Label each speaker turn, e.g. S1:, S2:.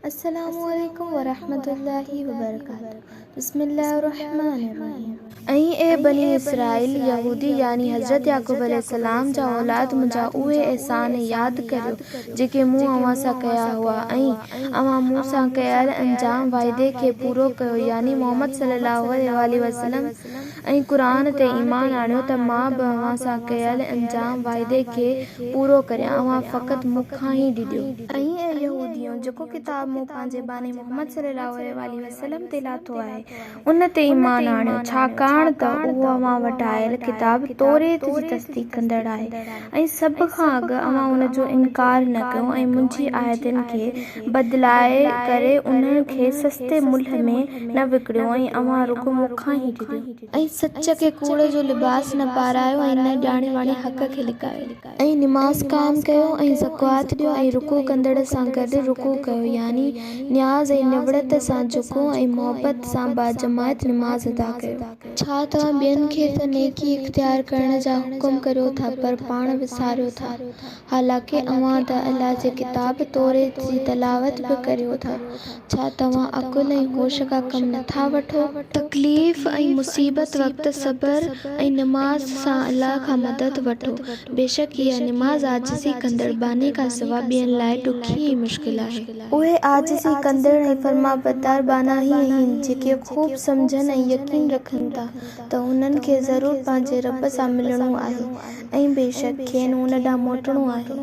S1: अस्सलामुअलैकुम वरहमतुल्लाहि वबरकातुहू। बिस्मिल्लाहिर्रहमानिर्रहीम। ऐं बनी इसराइल यहूदी यानी हज़रत याकूब अलैहिस्सलाम जा औलाद मुंहिंजा उहे एहसान यादि करियो जेके मूं अव्हां सां कया हुआ ऐं अव्हां मूं सां कयल अंजाम वाइदे खे पूरो कयो यानी मोहम्मद सल्लल्लाहु अलैहि वसल्लम ऐं क़ुरान ते ईमान आणियो त मां बि अव्हां सां कयल अंजाम वाइदे खे पूरो करियां। अव्हां फ़क़ति मूंखां ई ॾिजो। ऐं यहूदियों जेको किताब मूं पंहिंजे बानी मोहम्मद सल्लल्लाहु अलैहि वसल्लम ते लाथो आहे उन ते ईमान आणियो छाकाणि त उहो अव्हां वटि आयल किताब तौरेत जी तस्दीक़ कंदड़ आहे ऐं सभ खां अॻु अव्हां उन जो इनकार न कयो ऐं मुंहिंजी आयतुनि खे बदिलाए करे उन्हनि खे सस्ते मुल्ह में न विकिणियो ऐं अव्हां रुॻो मूंखां ई ॾिजो ऐं सच खे कूड़ जो लिबास न पारायो ऐं न ॼाणे वाणे हक़ खे लिकायो ऐं निमाज़ क़ाइमु कयो ऐं ज़कात ॾियो ऐं रुकू कंदड़ सां गॾु रुकू कयो यानी न्याज़ ऐं निवड़त सां झुको ऐं मोहबत सां बाजमायत निमाज़ अदा कयो। छा तव्हां ॿियनि खे त नेकी इख्तियार करण जा हुकुम करियो था पर पाण विसारियो था हालांकि अव्हां त अल्लाह जे किताब तौरेत जी तलावत बि करियो था। छा तव्हां अकुल ऐं होश का कम नथा वठो? तकलीफ़ ऐं मुसीबत वक़्तु सब्र ऐं निमाज़ सां अल्लाह खां मदद वठो। बेशक इहा निमाज़ आजिज़ी कंदड़ बानी खां सवाइ ॿियनि लाइ ॾुखी ऐं मुश्किल आहे। उहे आजिज़ी कंदड़ ऐं फरमाबरदार बाना ई आहिनि जेके ख़ूब सम्झनि ऐं यकीन रखनि था त उन्हनि खे ज़रूरु पंहिंजे रब सां मिलणो आहे ऐं बेशक खेनि उन ॾांहुं मोटणो आहे।